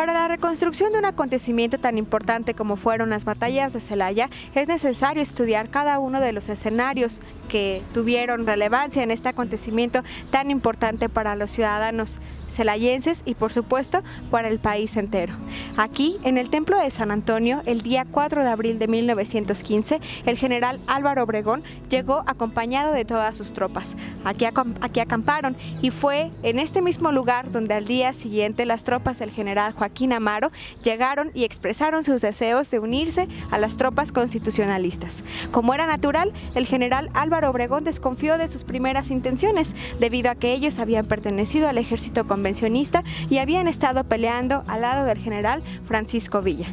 Para la reconstrucción de un acontecimiento tan importante como fueron las batallas de Celaya, es necesario estudiar cada uno de los escenarios que tuvieron relevancia en este acontecimiento tan importante para los ciudadanos celayenses y, por supuesto, para el país entero. Aquí, en el Templo de San Antonio, el día 4 de abril de 1915, el general Álvaro Obregón llegó acompañado de todas sus tropas. Aquí acamparon y fue en este mismo lugar donde al día siguiente las tropas del general Joaquín Amaro llegaron y expresaron sus deseos de unirse a las tropas constitucionalistas. Como era natural, el general Álvaro Obregón desconfió de sus primeras intenciones, debido a que ellos habían pertenecido al ejército convencionista y habían estado peleando al lado del general Francisco Villa.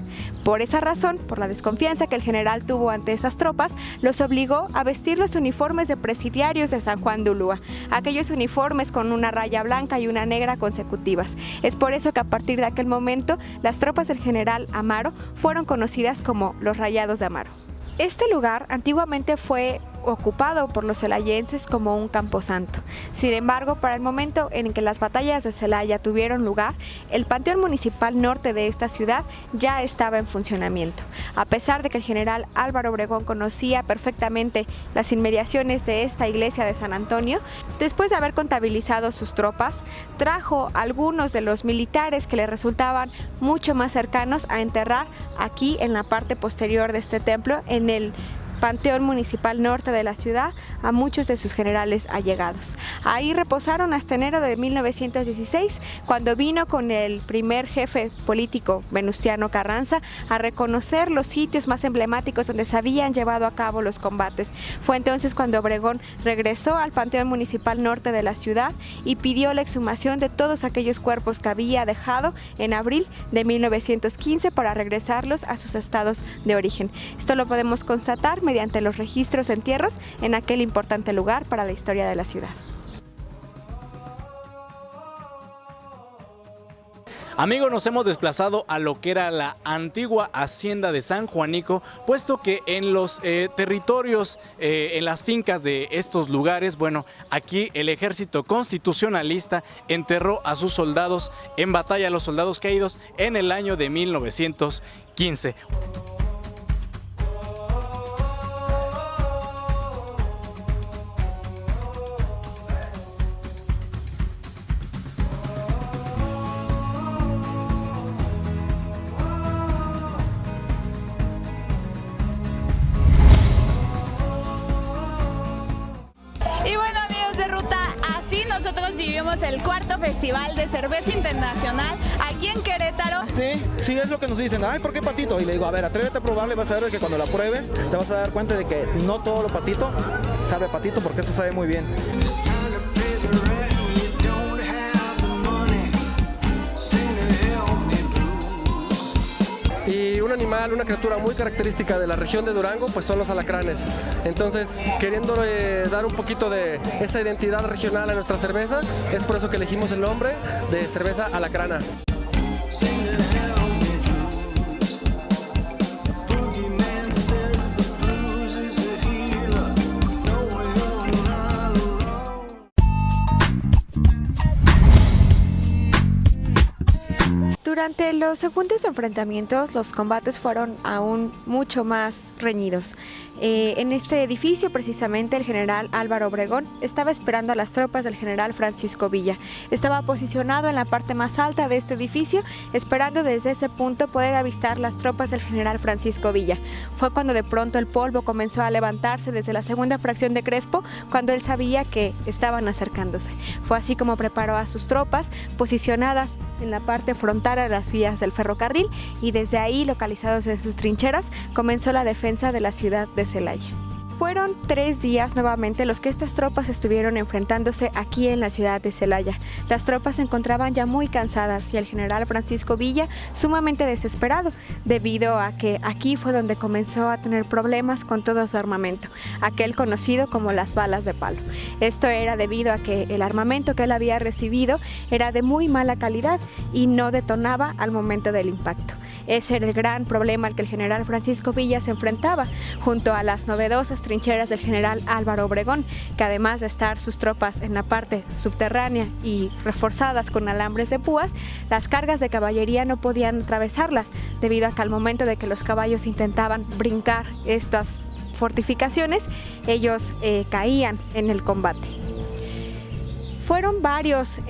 Por esa razón, por la desconfianza que el general tuvo ante esas tropas, los obligó a vestir los uniformes de presidiarios de San Juan de Ulúa, aquellos uniformes con una raya blanca y una negra consecutivas. Es por eso que a partir de aquel momento, las tropas del general Amaro fueron conocidas como los Rayados de Amaro. Este lugar antiguamente fue ocupado por los celayenses como un camposanto. Sin embargo, para el momento en que las batallas de Celaya tuvieron lugar, el Panteón Municipal Norte de esta ciudad ya estaba en funcionamiento. A pesar de que el general Álvaro Obregón conocía perfectamente las inmediaciones de esta iglesia de San Antonio, después de haber contabilizado sus tropas, trajo a algunos de los militares que le resultaban mucho más cercanos a enterrar aquí en la parte posterior de este templo, en el Panteón Municipal Norte de la ciudad, a muchos de sus generales allegados. Ahí reposaron hasta enero de 1916, cuando vino con el primer jefe político, Venustiano Carranza, a reconocer los sitios más emblemáticos donde se habían llevado a cabo los combates. Fue entonces cuando Obregón regresó al Panteón Municipal Norte de la ciudad y pidió la exhumación de todos aquellos cuerpos que había dejado en abril de 1915 para regresarlos a sus estados de origen. Esto lo podemos constatar mediante los registros de entierros en aquel importante lugar para la historia de la ciudad. Amigos, nos hemos desplazado a lo que era la antigua hacienda de San Juanico, puesto que en los territorios, en las fincas de estos lugares, bueno, aquí el ejército constitucionalista enterró a sus soldados en batalla, los soldados caídos en el año de 1915. Nosotros vivimos el cuarto Festival de Cerveza Internacional aquí en Querétaro. Sí, es lo que nos dicen. Ay, ¿por qué patito? Y le digo, a ver, atrévete a probarle, vas a ver que cuando la pruebes te vas a dar cuenta de que no todo lo patito sabe patito, porque eso sabe muy bien. Y un animal, una criatura muy característica de la región de Durango, pues son los alacranes. Entonces, queriendo dar un poquito de esa identidad regional a nuestra cerveza, es por eso que elegimos el nombre de cerveza alacrana. Durante los segundos enfrentamientos, los combates fueron aún mucho más reñidos. En este edificio, precisamente, el general Álvaro Obregón estaba esperando a las tropas del general Francisco Villa. Estaba posicionado en la parte más alta de este edificio, esperando desde ese punto poder avistar las tropas del general Francisco Villa. Fue cuando de pronto el polvo comenzó a levantarse desde la segunda fracción de Crespo, cuando él sabía que estaban acercándose. Fue así como preparó a sus tropas, posicionadas en la parte frontal a las vías del ferrocarril, y desde ahí, localizados en sus trincheras, comenzó la defensa de la ciudad de Celaya. Fueron 3 días nuevamente los que estas tropas estuvieron enfrentándose aquí en la ciudad de Celaya. Las tropas se encontraban ya muy cansadas y el general Francisco Villa sumamente desesperado, debido a que aquí fue donde comenzó a tener problemas con todo su armamento, aquel conocido como las balas de palo. Esto era debido a que el armamento que él había recibido era de muy mala calidad y no detonaba al momento del impacto. Ese era el gran problema al que el general Francisco Villa se enfrentaba, junto a las novedosas trincheras del general Álvaro Obregón, que además de estar sus tropas en la parte subterránea y reforzadas con alambres de púas, las cargas de caballería no podían atravesarlas, debido a que al momento de que los caballos intentaban brincar estas fortificaciones, ellos caían en el combate. Fueron varios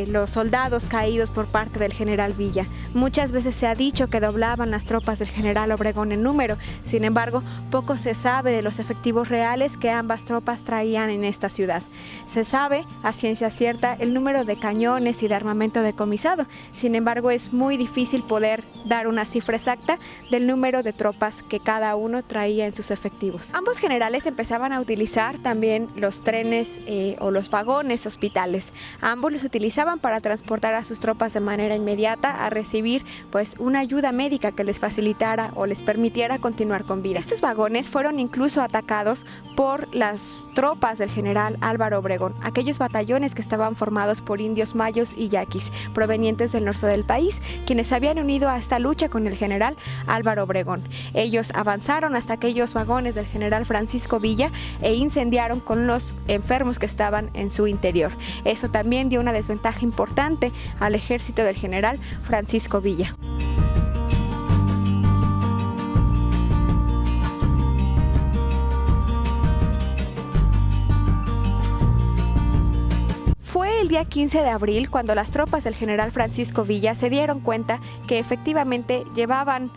los soldados caídos por parte del general Villa. Muchas veces se ha dicho que doblaban las tropas del general Obregón en número. Sin embargo, poco se sabe de los efectivos reales que ambas tropas traían en esta ciudad. Se sabe a ciencia cierta el número de cañones y de armamento decomisado. Sin embargo, es muy difícil poder dar una cifra exacta del número de tropas que cada uno traía en sus efectivos. Ambos generales empezaban a utilizar también los trenes o los vagones hospitales. Ambos los utilizaban para transportar a sus tropas de manera inmediata a recibir una ayuda médica que les facilitara o les permitiera continuar con vida. Estos vagones fueron incluso atacados por las tropas del general Álvaro Obregón, aquellos batallones que estaban formados por indios mayos y yaquis provenientes del norte del país, quienes habían unido a esta lucha con el general Álvaro Obregón. Ellos avanzaron hasta aquellos vagones del general Francisco Villa e incendiaron con los enfermos que estaban en su interior. Eso también dio una desventaja importante al ejército del general Francisco Villa. Fue el día 15 de abril cuando las tropas del general Francisco Villa se dieron cuenta que efectivamente llevaban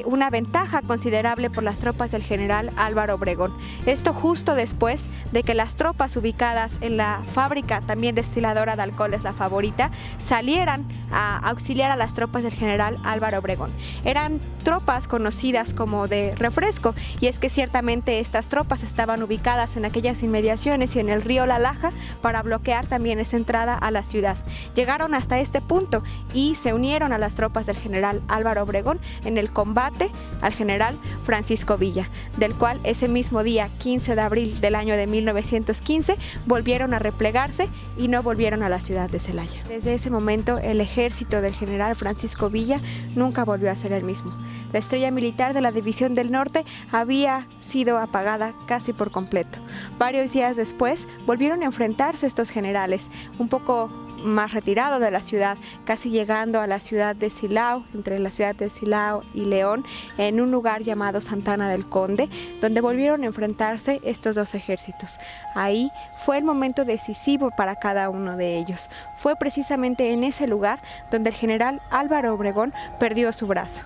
una ventaja considerable por las tropas del general Álvaro Obregón. Esto justo después de que las tropas ubicadas en la fábrica también destiladora de alcoholes La Favorita salieran a auxiliar a las tropas del general Álvaro Obregón. Eran tropas conocidas como de refresco, y es que ciertamente estas tropas estaban ubicadas en aquellas inmediaciones y en el río La Laja para bloquear también esa entrada a la ciudad. Llegaron hasta este punto y se unieron a las tropas del general Álvaro Obregón en el combate al general Francisco Villa, del cual ese mismo día 15 de abril del año de 1915 volvieron a replegarse y no volvieron a la ciudad de Celaya. Desde ese momento el ejército del general Francisco Villa nunca volvió a ser el mismo. La estrella militar de la División del Norte había sido apagada casi por completo. Varios días después volvieron a enfrentarse estos generales, un poco más retirado de la ciudad, casi llegando a la ciudad de Silao, entre la ciudad de Silao y León, en un lugar llamado Santana del Conde, donde volvieron a enfrentarse estos dos ejércitos. Ahí fue el momento decisivo para cada uno de ellos. Fue precisamente en ese lugar donde el general Álvaro Obregón perdió su brazo.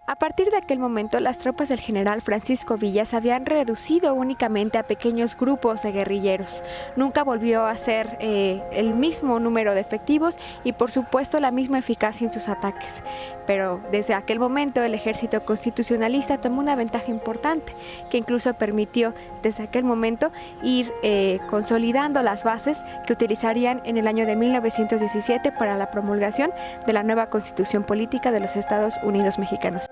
A partir de aquel momento, las tropas del general Francisco Villa se habían reducido únicamente a pequeños grupos de guerrilleros. Nunca volvió a ser el mismo número de efectivos y, por supuesto, la misma eficacia en sus ataques. Pero desde aquel momento, el ejército constitucionalista tomó una ventaja importante, que incluso permitió desde aquel momento ir consolidando las bases que utilizarían en el año de 1917 para la promulgación de la nueva Constitución Política de los Estados Unidos Mexicanos.